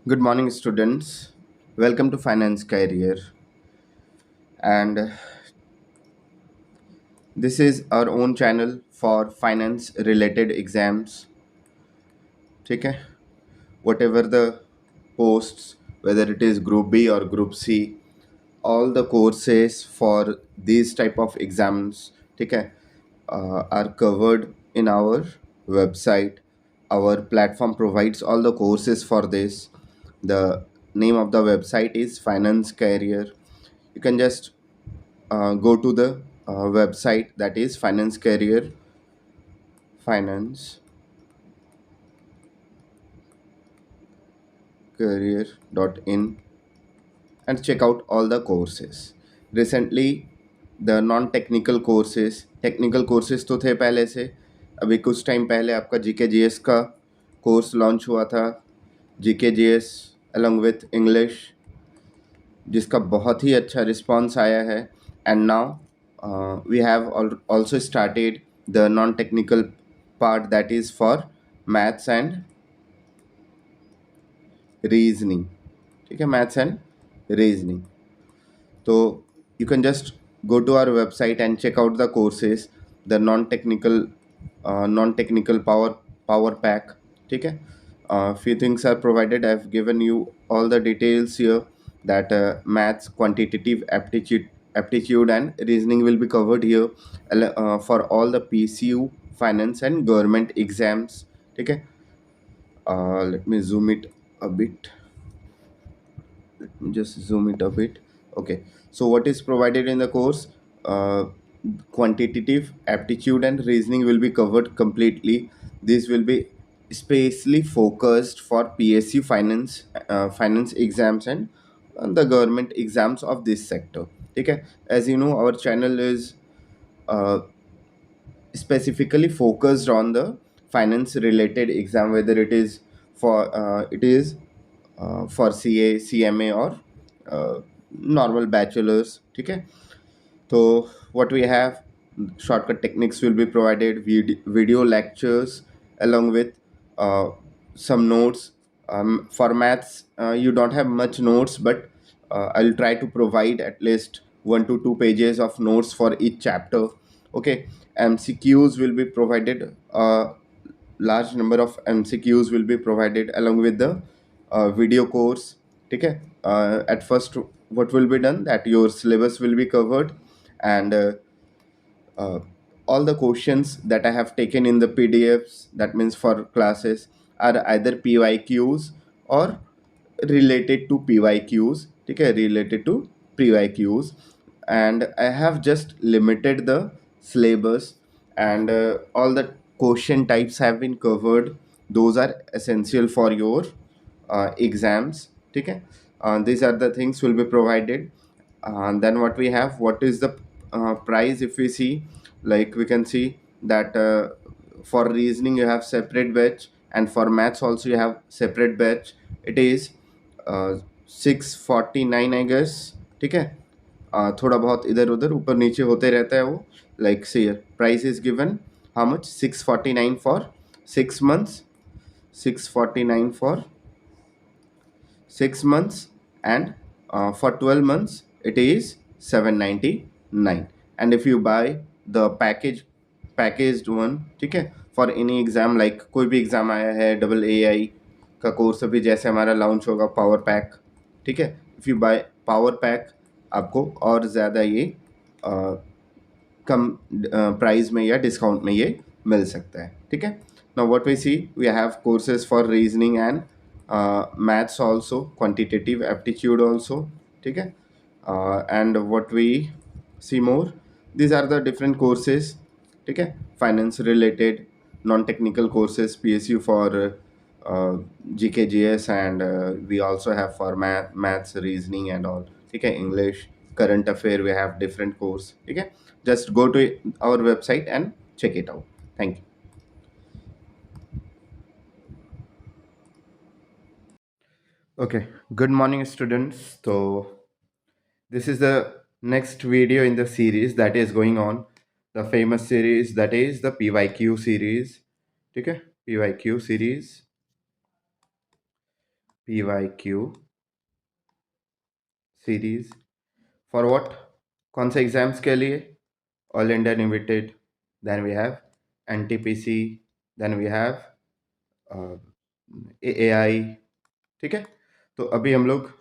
Good morning, students. Welcome to Finance Career. And this is our own channel for finance related exams. ठीक है whatever the posts, whether it is Group B or Group C, all the courses for these type of exams, ठीक है, are covered in our website. Our platform provides all the courses for this. The name of the website is Finance Career. You can just go to the website, that is Finance Career, finance career.in, and check out all the courses. Recently, the non technical courses, technical courses तो थे पहले से, अभी कुछ time पहले आपका GK GS का course launch हुआ था, GK GS along with English, जिसका बहुत ही अच्छा रिस्पॉन्स आया है. And now we have also started the non technical part, that is for maths and reasoning. ठीक है, मैथ्स एंड रीजनिंग. तो you can just go to our website and check out the courses, the non-technical power pack. ठीक है, few things are provided. I've given you all the details here, that maths, quantitative aptitude and reasoning will be covered here for all the PCU, finance and government exams. ठीक है, let me zoom it a bit. Just zoom it a bit. Okay, so what is provided in the course? Quantitative aptitude and reasoning will be covered completely. This will be especially focused for PSU finance exams and the government exams of this sector. Okay, as you know, our channel is uh, specifically focused on the finance related exam, whether it is for CA, CMA or normal bachelors. ठीक है, तो what we have, shortcut techniques will be provided, video lectures along with uh, some notes. For maths, you don't have much notes, but I'll try to provide at least 1 to 2 pages of notes for each chapter. Okay, MCQs will be provided. Large number of MCQs will be provided along with the video course. ठीक है, at first what will be done, that your syllabus will be covered, and uh, all the questions that I have taken in the PDFs, that means for classes, are either PYQs or related to PYQs. ठीक है, related to PYQs. And I have just limited the syllabus, and all the question types have been covered. Those are essential for your exams. ठीक है, these are the things will be provided. Then what we have, what is the price? If we see, like we can see that for reasoning you have separate batch, and for maths also you have separate batch. It is 649, I guess. ठीक है, थोड़ा बहुत इधर उधर ऊपर नीचे होते रहता है वो. लाइक से price is given, how much, 649 for 6 months, 649 for 6 months, and for 12 months it is 799. And if you buy the packaged one, ठीक है, फॉर एनी एग्जाम, लाइक कोई भी एग्जाम आया है, AA का कोर्स अभी जैसे हमारा लॉन्च होगा, पावर पैक. ठीक है, if you by power pack, आपको और ज़्यादा ये कम प्राइस में या डिस्काउंट में ये मिल सकता है. ठीक है, now what we see, we have courses for reasoning and maths also, quantitative aptitude also. ठीक है, and what we see more, these are the different courses. ठीक है, finance related non technical courses, PSU for GKGS, and we also have for maths, reasoning and all. ठीक है, English, current affair, we have different course. ठीक है, just go to our website and check it out. Thank you. Okay, good morning, students. So this is the next video in the series that is going on, the famous series, that is the PYQ series. Okay, PYQ series. PYQ series for what? कौन से exams के लिए? All India limited, then we have NTPC, then we have AAI। ठीक है, तो अभी हम लोग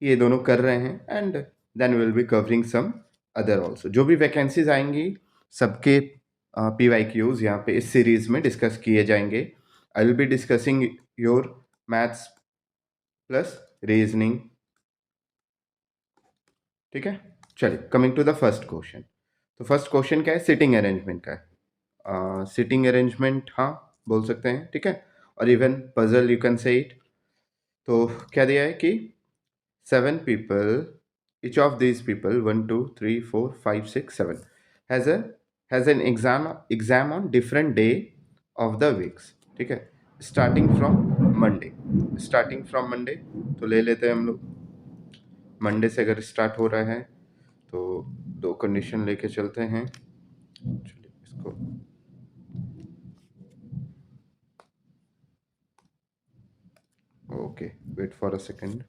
ये दोनों कर रहे हैं and then will be covering some other also. जो भी वैकेंसीज आएंगी सबके PYQs यहाँ पे इस सीरीज में डिस्कस किए जाएंगे। I will be discussing your maths plus reasoning. ठीक है, चलिए coming to the first question. तो फर्स्ट क्वेश्चन क्या है? सिटिंग अरेंजमेंट का है। सिटिंग अरेंजमेंट हाँ बोल सकते हैं, ठीक है, और even puzzle you can say it. तो क्या दिया है कि 7 people, each of these people, 1 2 3 4 5 6 7, has a has an exam on different day of the weeks। ठीक है, स्टार्टिंग फ्रॉम मंडे तो ले लेते हैं हम लोग। मंडे से अगर स्टार्ट हो रहा है तो दो कंडीशन लेके चलते हैं। चलिए इसको okay, wait for a second.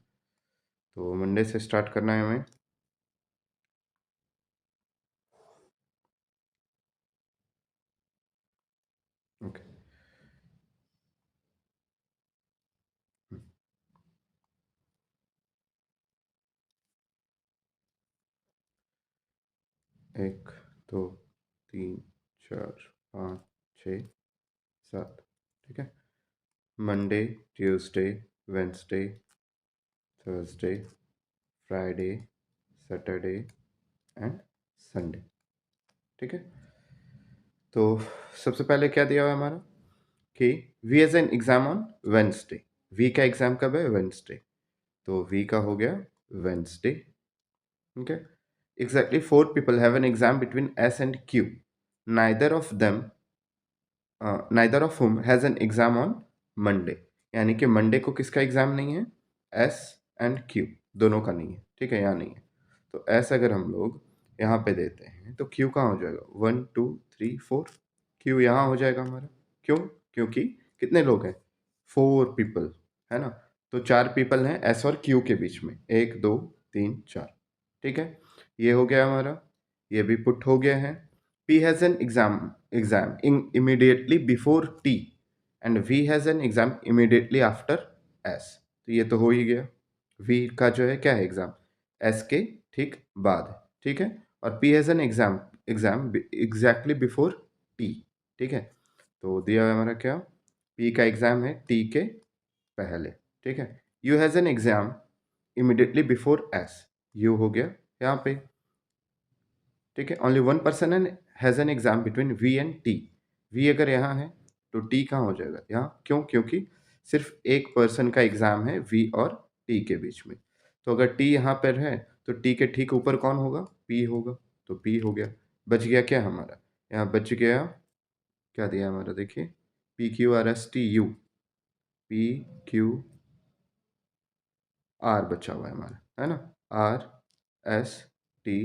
तो मंडे से स्टार्ट करना है हमें। ओके, एक दो तीन चार पाँच छः सात। ठीक है, Monday, Tuesday, Wednesday, Thursday, Friday, Saturday and Sunday. ठीक है, तो सबसे पहले क्या दिया हुआ है हमारा कि V has an exam on Wednesday. V का एग्जाम कब है? वेंसडे। तो वी का हो गया Wednesday. Okay, exactly 4 people have an exam between S and Q, neither of them neither of whom has an exam on Monday. यानी कि Monday को किसका एग्जाम नहीं है? एस एंड क्यू दोनों का नहीं है। ठीक है, यहाँ नहीं है। तो एस अगर हम लोग यहाँ पे देते हैं तो क्यू कहाँ हो जाएगा? 1 2 3 4, क्यू यहाँ हो जाएगा हमारा। क्यों? क्योंकि कितने लोग हैं? 4 people, है ना। तो 4 people हैं एस और क्यू के बीच में, 1 2 3 4। ठीक है, ये हो गया हमारा, ये भी पुट हो गया है। P has an exam in immediately before T and V has an exam immediately after S। तो ये तो हो ही गया। V का जो है क्या है? एग्जाम S के ठीक बाद है। ठीक है, और P has an exam exactly before T। ठीक है, तो दिया हुआ है हमारा क्या? P का एग्जाम है T के पहले। ठीक है, U has an exam immediately before S। U हो गया यहाँ पे। ठीक है, only 1 person has an exam between V and T. V अगर यहाँ है तो टी कहाँ हो जाएगा? यहाँ। क्यों? क्योंकि सिर्फ एक पर्सन का एग्जाम है वी और टी के बीच में। तो अगर टी यहाँ पर है तो टी के ठीक ऊपर कौन होगा? पी होगा। तो पी हो गया। बच गया क्या हमारा? यहाँ बच गया, क्या दिया हमारा देखिए, PQRSTU, PQR बचा हुआ है हमारा, है ना। RST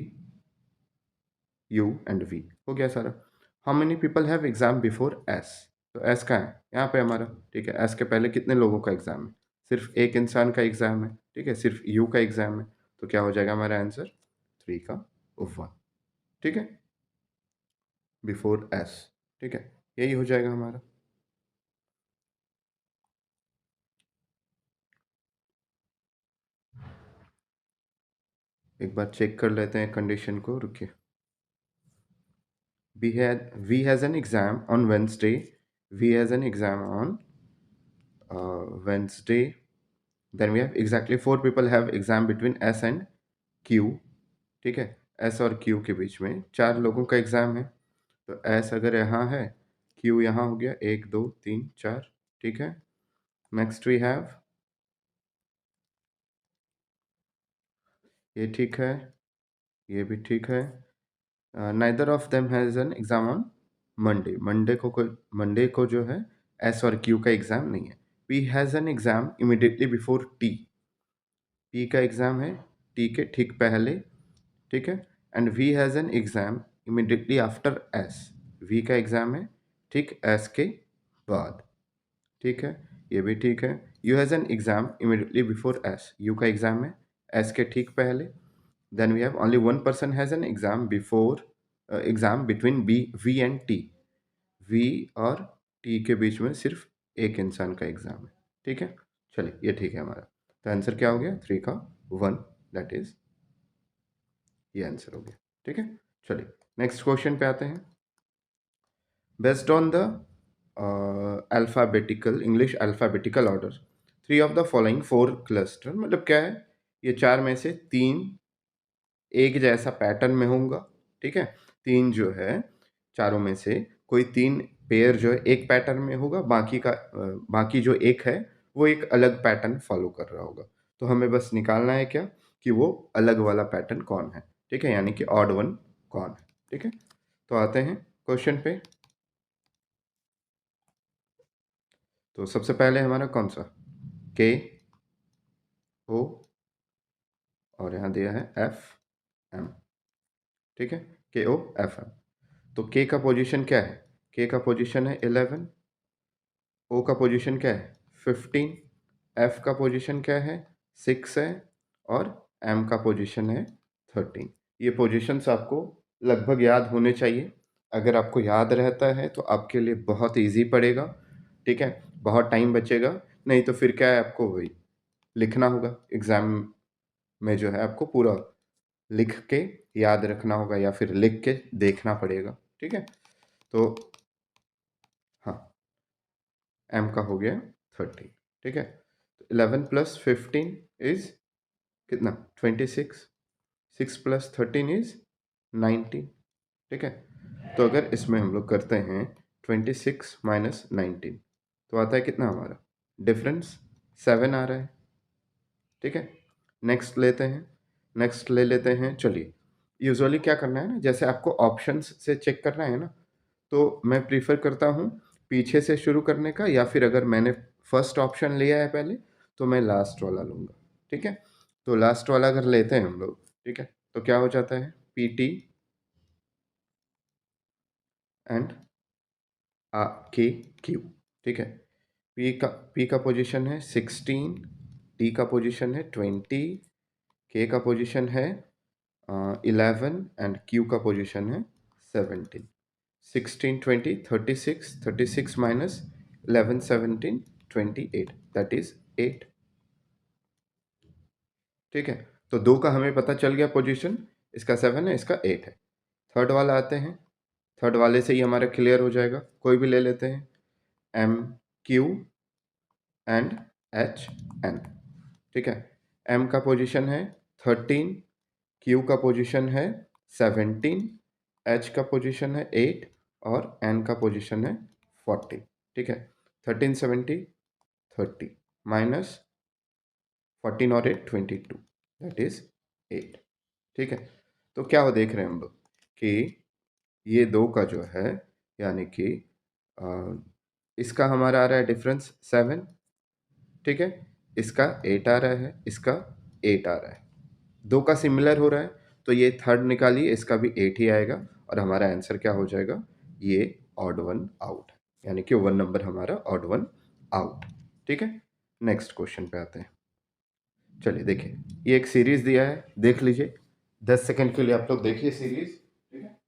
U एंड V हो गया सारा। How many people have exam before S? तो S का है यहाँ पे हमारा। ठीक है, S के पहले कितने लोगों का एग्जाम है? सिर्फ एक इंसान का एग्जाम है। ठीक है, सिर्फ U का एग्जाम है। तो क्या हो जाएगा हमारा आंसर? 3 का 1। ठीक है, बिफोर S। ठीक है, यही हो जाएगा हमारा। एक बार चेक कर लेते हैं कंडीशन को, रुकिए। V has an exam on Wednesday. V has an exam on Wednesday. Then we have exactly 4 people have exam between S and Q। ठीक है, S और Q के बीच में 4 लोगों का एग्जाम है। तो S अगर यहाँ है, Q यहाँ हो गया, 1 2 3 4। ठीक है, नेक्स्ट वी हैव, ये ठीक है, ये भी ठीक है। Neither of them has an exam on Monday. Monday को जो है एस और क्यू का एग्जाम नहीं है। P has an exam immediately before T. P का एग्जाम है टी के ठीक पहले। ठीक है, and V has an exam immediately after S. V का एग्जाम है ठीक एस के बाद। ठीक है, ये भी ठीक है। U has an exam immediately before S, U का एग्ज़ाम है एस के ठीक पहले। Then we have only one person has an exam before exam between B V and T, V और टी के बीच में सिर्फ एक इंसान का एग्ज़ाम है, ठीक है। चलिए ये ठीक है हमारा। तो आंसर क्या हो गया 3 का 1, दैट इज़ ये आंसर हो गया, ठीक है। चलिए नेक्स्ट क्वेश्चन पे आते हैं। Based on the alphabetical English alphabetical order, 3 of the following 4 cluster, मतलब क्या है, ये 4 में से 3 एक जैसा पैटर्न में होगा, ठीक है। 3 जो है चारों में से कोई 3 पेयर जो है एक पैटर्न में होगा, बाकी जो एक है वो एक अलग पैटर्न फॉलो कर रहा होगा। तो हमें बस निकालना है क्या, कि वो अलग वाला पैटर्न कौन है, ठीक है, यानी कि ऑड वन कौन है, ठीक है। तो आते हैं क्वेश्चन पे। तो सबसे पहले हमारा कौन सा, के ओ और यहाँ दिया है एफ एम, ठीक है, के ओ एफ एम। तो के का पोजीशन क्या है, के का पोजीशन है 11, ओ का पोजीशन क्या है 15, एफ का पोजीशन क्या है 6 है, और एम का पोजीशन है 13। ये पोजीशंस आपको लगभग याद होने चाहिए। अगर आपको याद रहता है तो आपके लिए बहुत इजी पड़ेगा, ठीक है, बहुत टाइम बचेगा। नहीं तो फिर क्या है, आपको वही लिखना होगा एग्ज़ाम में, जो है आपको पूरा लिख के याद रखना होगा या फिर लिख के देखना पड़ेगा, ठीक है। तो हाँ, एम का हो गया 13, ठीक है। 11 प्लस 15 इज कितना 26, 6 प्लस 13 इज 19, ठीक है। तो अगर इसमें हम लोग करते हैं 26 माइनस 19, तो आता है कितना हमारा डिफरेंस 7 आ रहा है, ठीक है। नेक्स्ट लेते हैं, नेक्स्ट ले लेते हैं। चलिए यूजुअली क्या करना है ना, जैसे आपको ऑप्शंस से चेक करना है ना, तो मैं प्रीफर करता हूँ पीछे से शुरू करने का, या फिर अगर मैंने फर्स्ट ऑप्शन लिया है पहले तो मैं लास्ट वाला लूँगा, ठीक है। तो लास्ट वाला अगर लेते हैं हम लोग, ठीक है, तो क्या हो जाता है पी टी एंड के क्यू, ठीक है। पी का पोजीशन है 16, टी का पोजीशन है 20, के का पोजीशन है 11 एंड क्यू का पोजीशन है 17। 16 20 36, 36 माइनस 11 17 28, दैट इज 8, ठीक है। तो दो का हमें पता चल गया पोजीशन, इसका 7 है, इसका 8 है। थर्ड वाला आते हैं, थर्ड वाले से ही हमारा क्लियर हो जाएगा, कोई भी ले लेते हैं, M Q and H N, ठीक है। एम का पोजीशन है 13, क्यू का पोजीशन है 17, एच का पोजीशन है 8 और एन का पोजीशन है 40, ठीक है। 13 70 30 माइनस 14 और 8 22, दैट इज 8, ठीक है। तो क्या हो देख रहे हैं हम लोग कि ये दो का जो है, यानी कि इसका हमारा आ रहा है डिफरेंस 7, ठीक है, इसका 8 आ रहा है, इसका 8 आ रहा है, दो का सिमिलर हो रहा है, तो ये थर्ड निकालिए, इसका भी 8 ही आएगा और हमारा आंसर क्या हो जाएगा, ये ऑड वन आउट, यानी कि 1 नंबर हमारा ऑड वन आउट, ठीक है। नेक्स्ट क्वेश्चन पे आते हैं। चलिए देखिए, ये एक सीरीज दिया है, देख लीजिए, 10 सेकंड के लिए आप लोग देखिए सीरीज, ठीक है।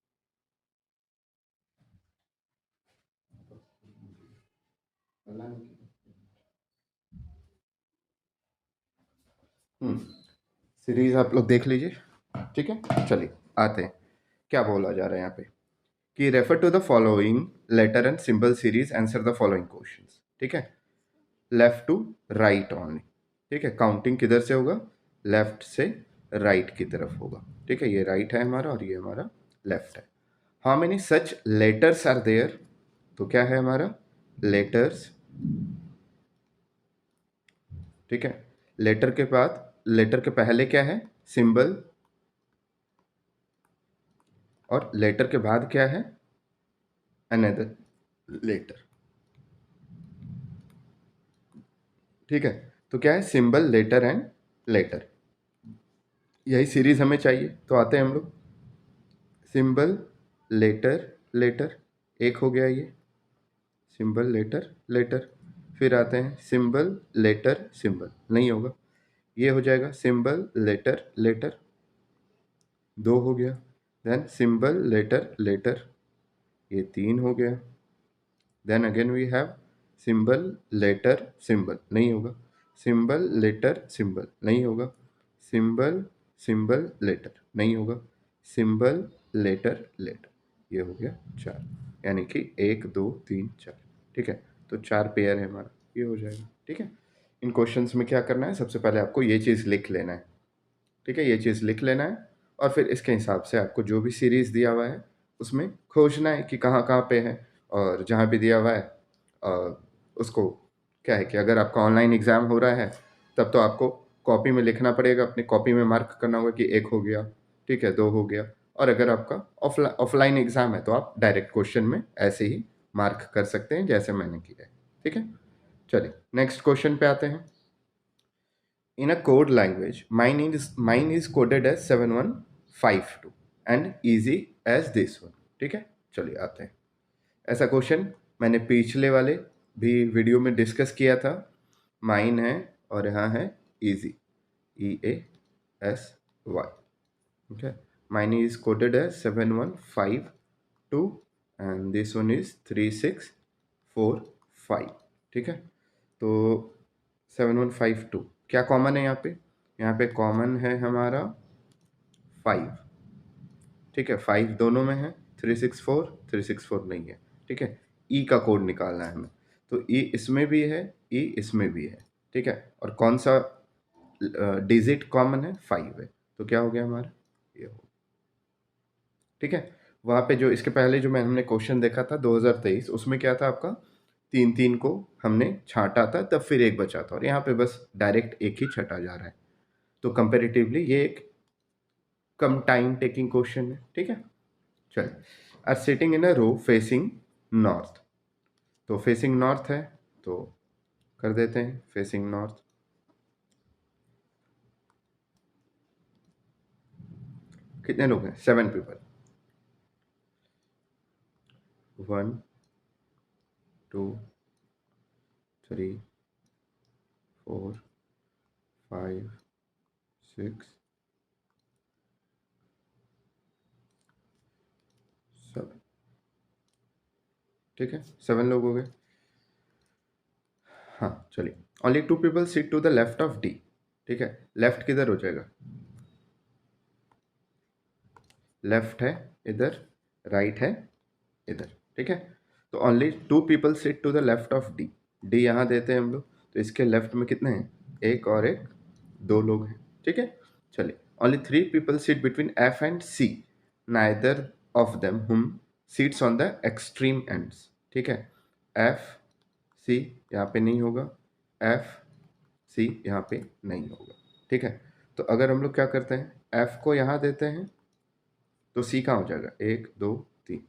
सीरीज आप लोग देख लीजिए, ठीक है। चलिए आते हैं, क्या बोला जा रहा है यहाँ पे, कि refer to the following letter and symbol series, answer the following questions, ठीक है। लेफ्ट टू राइट ओनली, ठीक है, काउंटिंग किधर से होगा, लेफ्ट से राइट की तरफ होगा, ठीक है। ये राइट है हमारा और ये हमारा लेफ्ट है। How many such letters are there, तो क्या है हमारा लेटर्स, ठीक है। लेटर के बाद, लेटर के पहले क्या है सिंबल, और लेटर के बाद क्या है अनदर लेटर, ठीक है। तो क्या है सिंबल लेटर एंड लेटर, यही सीरीज हमें चाहिए। तो आते हैं हम लोग, सिंबल लेटर लेटर, एक हो गया ये सिंबल लेटर लेटर, फिर आते हैं सिंबल लेटर सिंबल, नहीं होगा, ये हो जाएगा सिंबल लेटर लेटर, 2 हो गया। देन सिंबल लेटर लेटर, ये 3 हो गया। Then again we have symbol letter symbol, नहीं होगा, सिंबल लेटर सिंबल, नहीं होगा, सिंबल सिंबल लेटर, नहीं होगा, सिंबल लेटर लेटर, ये हो गया 4, यानी कि 1 2 3 4। ठीक है, तो 4 पेयर है हमारा, ये हो जाएगा। ठीक है, इन क्वेश्चंस में क्या करना है, सबसे पहले आपको ये चीज़ लिख लेना है। ठीक है, ये चीज़ लिख लेना है और फिर इसके हिसाब से आपको जो भी सीरीज़ दिया हुआ है उसमें खोजना है कि कहाँ कहाँ पे है, और जहाँ भी दिया हुआ है उसको क्या है कि अगर आपका ऑनलाइन एग्ज़ाम हो रहा है तब तो आपको कॉपी में लिखना पड़ेगा, अपनी कॉपी में मार्क करना होगा कि 1 हो गया, ठीक है, 2 हो गया। और अगर आपका ऑफलाइन एग्ज़ाम है तो आप डायरेक्ट क्वेश्चन में ऐसे ही मार्क कर सकते हैं जैसे मैंने किया है। ठीक है, चलिए नेक्स्ट क्वेश्चन पे आते हैं। In a code language, mine is coded as 7152 and easy as this one. ठीक है, चलिए आते हैं। ऐसा क्वेश्चन मैंने पिछले वाले भी वीडियो में डिस्कस किया था। माइन है और यहाँ है easy, EASY। ठीक है, mine is coded as 7152 and this one is 3645। ठीक है, तो 7152 क्या कॉमन है यहाँ पे? यहाँ पे कॉमन है हमारा 5। ठीक है, 5 दोनों में है, 364 नहीं है। ठीक है, ई का कोड निकालना है हमें, तो ई इसमें भी है, ई इसमें भी है। ठीक है, और कौन सा डिजिट कॉमन है? 5 है, तो क्या हो गया हमारा, ये हो। ठीक है, वहाँ पे जो इसके पहले जो हमने क्वेश्चन देखा था 2023, उसमें क्या था आपका 3 को हमने छांटा था, तब फिर एक बचा था, और यहाँ पे बस डायरेक्ट एक ही छटा जा रहा है। तो कंपेरेटिवली ये एक कम टाइम टेकिंग क्वेश्चन है। ठीक है, चलिए, are sitting in a row facing north, तो फेसिंग नॉर्थ है तो कर देते हैं फेसिंग नॉर्थ। कितने लोग हैं? 7 पीपल। 1 2 3 4 5 6 7। ठीक है, 7 लोग हो गए। हाँ, चलिए, only 2 people sit to the left of D. ठीक है, लेफ्ट किधर हो जाएगा? लेफ्ट है इधर, राइट है इधर। ठीक है, तो only 2 people sit to the left of D. D यहाँ देते हैं हम लोग, तो इसके लेफ्ट में कितने हैं? एक और एक, 2 लोग हैं। ठीक है, चलिए, only 3 people sit between F and C, neither of them whom seats on the extreme ends. ठीक है, एफ सी यहाँ पे नहीं होगा, एफ सी यहाँ पे नहीं होगा। ठीक है, तो अगर हम लोग क्या करते हैं, एफ को यहाँ देते हैं तो सी कहाँ हो जाएगा? 1 2 3,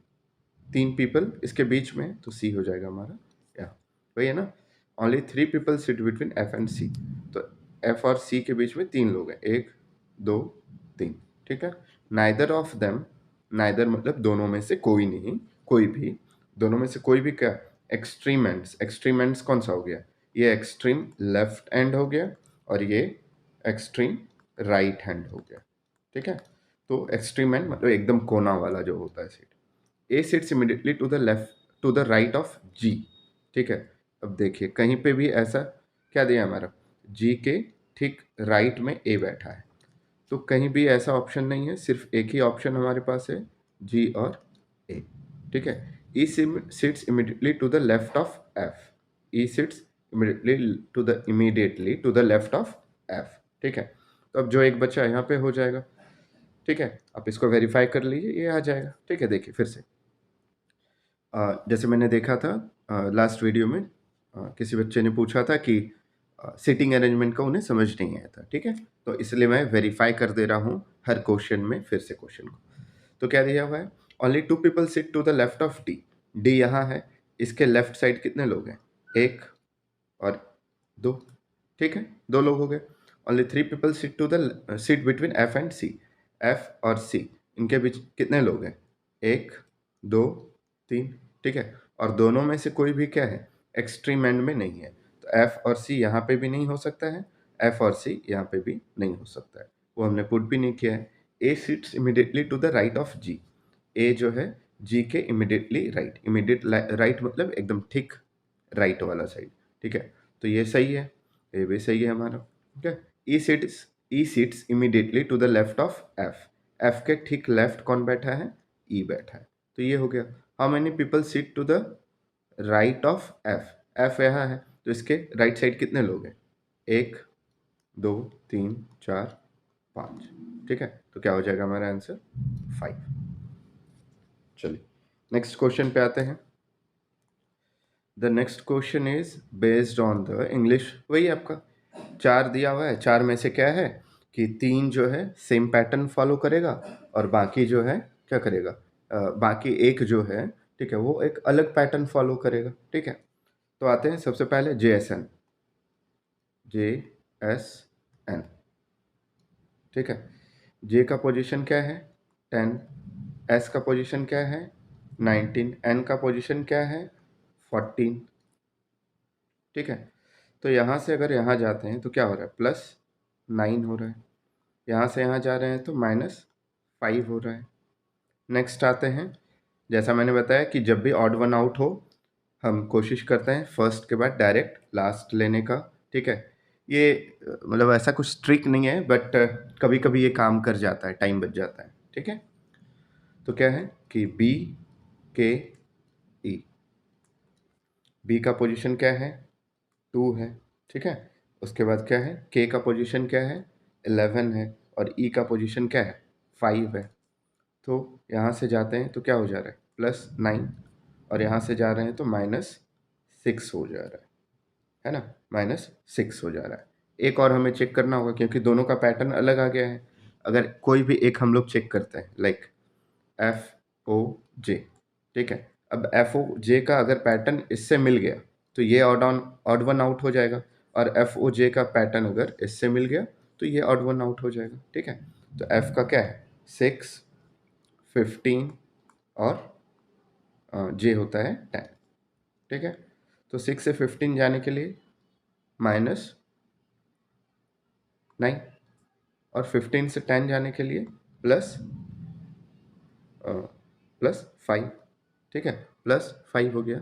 3 पीपल इसके बीच में, तो सी हो जाएगा हमारा यहाँ। वही है ना, only 3 people sit between F and C, तो एफ और सी के बीच में 3 लोग हैं, 1 2 3। ठीक है, नाइदर ऑफ देम, नाइदर मतलब दोनों में से कोई नहीं, कोई भी, दोनों में से कोई भी क्या? Extreme ends. एक्सट्रीम एंड्स कौन सा हो गया? ये एक्सट्रीम लेफ्ट एंड हो गया और ये एक्सट्रीम राइट हैंड हो गया। ठीक है, तो एक्सट्रीम एंड मतलब एकदम कोना वाला जो होता है seat. A sits immediately to the left, to the right of G. ठीक है, अब देखिए कहीं पे भी ऐसा क्या दिया हमारा, जी के ठीक राइट में ए बैठा है, तो कहीं भी ऐसा ऑप्शन नहीं है, सिर्फ एक ही ऑप्शन हमारे पास है, जी और ए। ठीक है, E sits immediately to the left of F, E sits immediately to the left of F. ठीक है, तो अब जो एक बच्चा यहाँ पे हो जाएगा। ठीक है, आप इसको वेरीफाई कर लीजिए, ये आ जाएगा। ठीक है, देखिए फिर से जैसे मैंने देखा था लास्ट वीडियो में, किसी बच्चे ने पूछा था कि सिटिंग अरेंजमेंट का उन्हें समझ नहीं आया था। ठीक है, तो इसलिए मैं वेरीफाई कर दे रहा हूँ हर क्वेश्चन में फिर से क्वेश्चन को। तो क्या दिया हुआ है? Only 2 people sit to the left of D. D यहाँ है, इसके लेफ्ट साइड कितने लोग हैं? 1 और 2। ठीक है, 2 लोग हो गए। Only 3 people sit to the seat between F and C. F और सी इनके बीच कितने लोग हैं? 1 2 3। ठीक है, और दोनों में से कोई भी क्या है? एक्सट्रीम एंड में नहीं है, तो एफ और सी यहाँ पे भी नहीं हो सकता है, एफ और सी यहाँ पे भी नहीं हो सकता है, वो हमने पुट भी नहीं किया है। A sits immediately to the right of G, A जो है जी के इमिडिएटली राइट, इमिडिएट राइट मतलब एकदम ठीक राइट वाला साइड, ठीक है। तो ये सही है, ये भी सही है हमारा, ठीक है। E sits immediately to the left of F, F के ठीक लेफ्ट कौन बैठा है, ई बैठा है, तो ये हो गया। How many people sit to the right of F, F यहाँ है तो इसके राइट साइड कितने लोग हैं, 1 2 3 4 5, ठीक है। तो क्या हो जाएगा हमारा आंसर 5। चलिए नेक्स्ट क्वेश्चन पे आते हैं। The next question is based on the English, वही आपका 4 दिया हुआ है, 4 में से क्या है कि 3 जो है सेम पैटर्न फॉलो करेगा और बाकी जो है क्या करेगा, बाकी एक जो है, ठीक है, वो एक अलग पैटर्न फॉलो करेगा, ठीक है। तो आते हैं सबसे पहले JSN, JSN, ठीक है। जे का पोजीशन क्या है 10, एस का पोजीशन क्या है 19, एन का पोजीशन क्या है 14, ठीक है। तो यहाँ से अगर यहाँ जाते हैं तो क्या हो रहा है, +9 हो रहा है, यहाँ से यहाँ जा रहे हैं तो -5 हो रहा है। नेक्स्ट आते हैं, जैसा मैंने बताया कि जब भी ऑड वन आउट हो हम कोशिश करते हैं फर्स्ट के बाद डायरेक्ट लास्ट लेने का, ठीक है। ये मतलब ऐसा कुछ ट्रिक नहीं है, बट कभी कभी ये काम कर जाता है, टाइम बच जाता है, ठीक है। तो क्या है कि BKE, बी का पोजीशन क्या है 2 है, ठीक है। उसके बाद क्या है, के का पोजीशन क्या है 11 है और ई का पोजीशन क्या है 5 है। तो यहाँ से जाते हैं तो क्या हो जा रहा है +9 और यहाँ से जा रहे हैं तो -6 हो जा रहा है ना, -6 हो जा रहा है। एक और हमें चेक करना होगा क्योंकि दोनों का पैटर्न अलग आ गया है। अगर कोई भी एक हम लोग चेक करते हैं लाइक FOJ, ठीक है। अब FOJ का अगर पैटर्न इससे मिल गया तो ये ऑड वन आउट हो जाएगा, और FOJ का पैटर्न अगर इससे मिल गया तो ये ऑड वन आउट हो जाएगा, ठीक है। तो F का क्या है 6, 15 और J होता है 10, ठीक है। तो 6 से 15 जाने के लिए -9 और 15 से 10 जाने के लिए +5, ठीक है, +5 हो गया।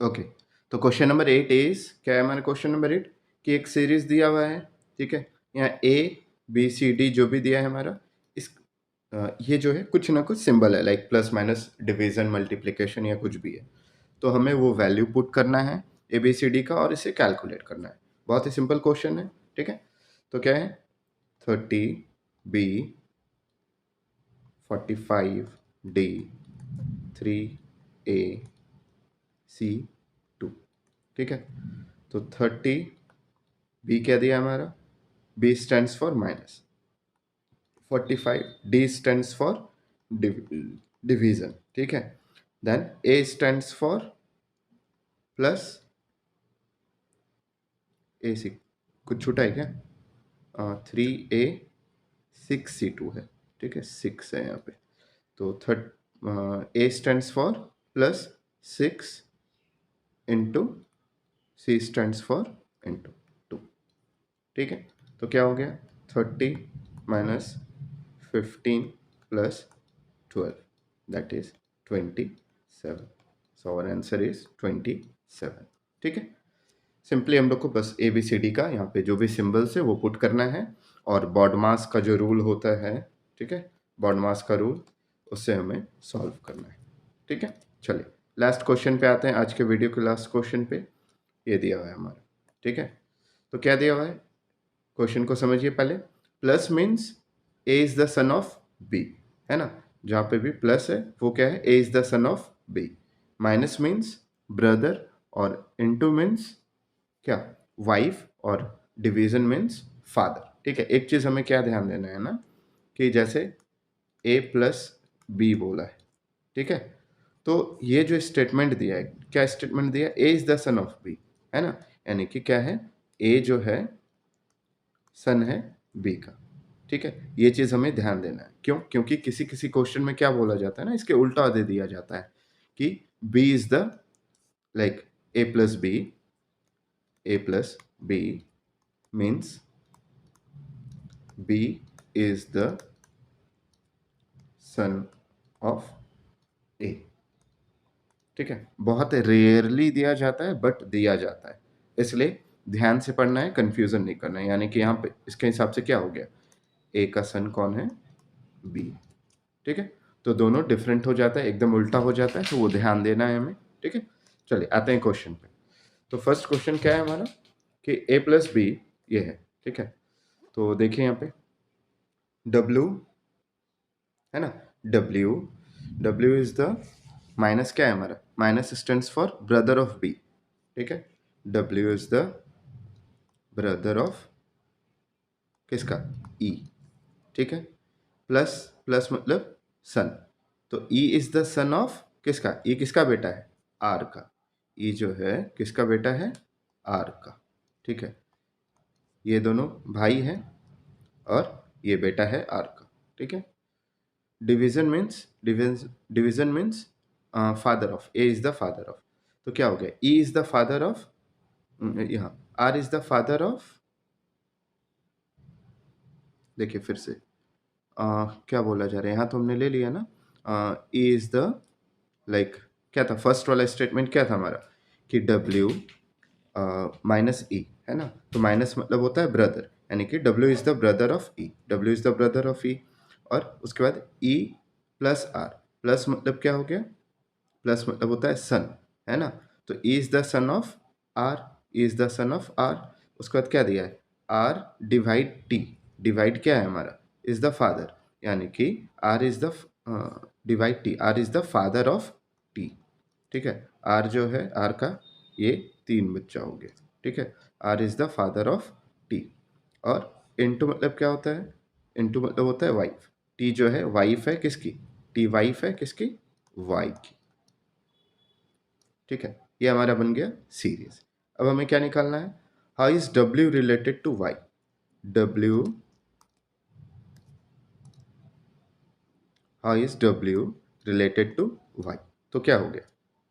ओके, तो क्वेश्चन नंबर 8 इज क्या है हमारा क्वेश्चन नंबर 8 कि एक सीरीज दिया हुआ है, ठीक है। यहाँ ABCD जो भी दिया है हमारा, इस ये जो है कुछ ना कुछ सिंबल है like plus minus division multiplication या कुछ भी है, तो हमें वो वैल्यू पुट करना है ABCD का और इसे कैलकुलेट करना है। बहुत ही सिंपल क्वेश्चन है, ठीक है। तो क्या है 30B 45D 3A C2, ठीक है। तो 30, B क्या दिया हमारा, B stands for minus, 45, D stands for division, ठीक है। Then A stands for plus, A C कुछ छूटा है क्या, 3A 6C2 है, ठीक है, 6 है यहाँ पे। तो A stands for plus 6 into C stands for into 2, ठीक है। तो क्या हो गया, 30 minus 15 plus 12, that is 27। So our answer is 27, ठीक है। सिंपली हम लोग को बस ABCD का यहाँ पे जो भी सिंबल्स है वो पुट करना है, और बॉडमास का जो रूल होता है, ठीक है, बॉडमास का रूल, उससे हमें सॉल्व करना है, ठीक है। चलिए लास्ट क्वेश्चन पे आते हैं, आज के वीडियो के लास्ट क्वेश्चन पे। ये दिया हुआ है हमारा, ठीक है। तो क्या दिया हुआ है, क्वेश्चन को समझिए पहले। Plus means A is the son of B, है ना, जहाँ पे भी प्लस है वो क्या है, A is the son of B। Minus means brother, और इनटू मीन्स क्या, वाइफ, और डिवीजन मीन्स फादर, ठीक है। एक चीज हमें क्या ध्यान देना है ना, कि जैसे A प्लस B बोला है, ठीक है, तो ये जो स्टेटमेंट दिया है, क्या स्टेटमेंट दिया है, A is the son of B, है ना, यानी कि क्या है, A जो है सन है B का, ठीक है। ये चीज हमें ध्यान देना है, क्यों, क्योंकि किसी किसी क्वेश्चन में क्या बोला जाता है ना, इसके उल्टा दे दिया जाता है कि B is the, like A plus B means B is the son of A, ठीक है। बहुत रेयरली दिया जाता है बट दिया जाता है, इसलिए ध्यान से पढ़ना है, कंफ्यूजन नहीं करना है। यानी कि यहाँ पे इसके हिसाब से क्या हो गया, A का सन कौन है, B, ठीक है। तो दोनों डिफरेंट हो जाता है, एकदम उल्टा हो जाता है, तो वो ध्यान देना है हमें, ठीक है। चलिए आते हैं क्वेश्चन पे। तो फर्स्ट क्वेश्चन क्या है हमारा, कि A प्लस B ये है, ठीक है। तो देखिए यहाँ पे W है ना, W इज द, माइनस क्या है हमारा, minus stands for brother of B, ठीक है। W is the brother of किसका, E, ठीक है। प्लस, प्लस मतलब सन, तो E is the son of किसका, E किसका बेटा है, R का, E जो है किसका बेटा है, R का, ठीक है। ये दोनों भाई हैं और ये बेटा है R का, ठीक है। Division means father of, A is the father of, तो क्या हो गया, E is the father of, यहाँ R is the father of, देखिए फिर से क्या बोला जा रहा है, यहाँ तो हमने ले लिया ना, E इज द, लाइक क्या था, फर्स्ट वाला स्टेटमेंट क्या था हमारा, कि W माइनस E, है ना, तो माइनस मतलब होता है ब्रदर, यानी कि W is the brother of E, W is the brother of E, और उसके बाद E प्लस R, प्लस मतलब क्या हो गया, प्लस मतलब होता है सन, है ना, तो E is the son of R, E is the son of R, उसके बाद क्या दिया है, R डिवाइड T, डिवाइड क्या है हमारा, इज द फादर, यानी कि R is the, divide T, R is the father of T, ठीक है। R जो है, R का ये 3 बच्चा हो गया, ठीक है, R is the father of T, और इंटू मतलब क्या होता है, इंटू मतलब होता है वाइफ, T जो है वाइफ है किसकी, T वाइफ है किसकी, Y की, ठीक है। ये हमारा बन गया सीरीज। अब हमें क्या निकालना है, how is W related to Y, W, how is W related to Y, तो क्या हो गया,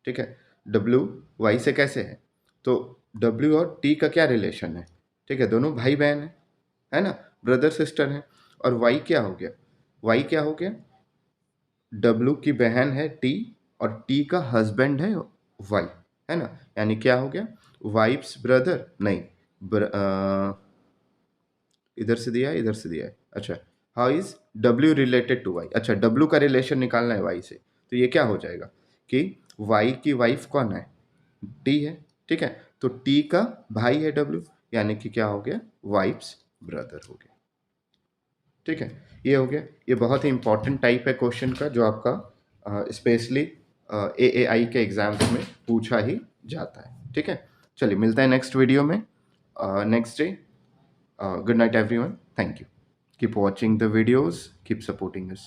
ठीक है, W Y से कैसे है, तो W और T का क्या रिलेशन है, ठीक है, दोनों भाई बहन है ना, ब्रदर सिस्टर हैं, और Y क्या हो गया, Y क्या हो गया, W की बहन है T, और T का हस्बैंड है Y, है ना, यानी क्या हो गया, वाइफ्स ब्रदर, नहीं, इधर से दिया है, इधर से दिया है, अच्छा, how is W related to Y, अच्छा W का रिलेशन निकालना है Y से, तो ये क्या हो जाएगा, कि Y की वाइफ कौन है, T है, ठीक है, तो T का भाई है W, यानी कि क्या हो गया, वाइफ्स ब्रदर हो गया, ठीक है। ये हो गया, ये बहुत ही इंपॉर्टेंट टाइप है क्वेश्चन का, जो आपका स्पेशली AAI के एग्जाम्स में पूछा ही जाता है। ठीक है, चलिए मिलता है नेक्स्ट वीडियो में next day. Good night everyone, thank you, keep watching the videos, keep supporting us.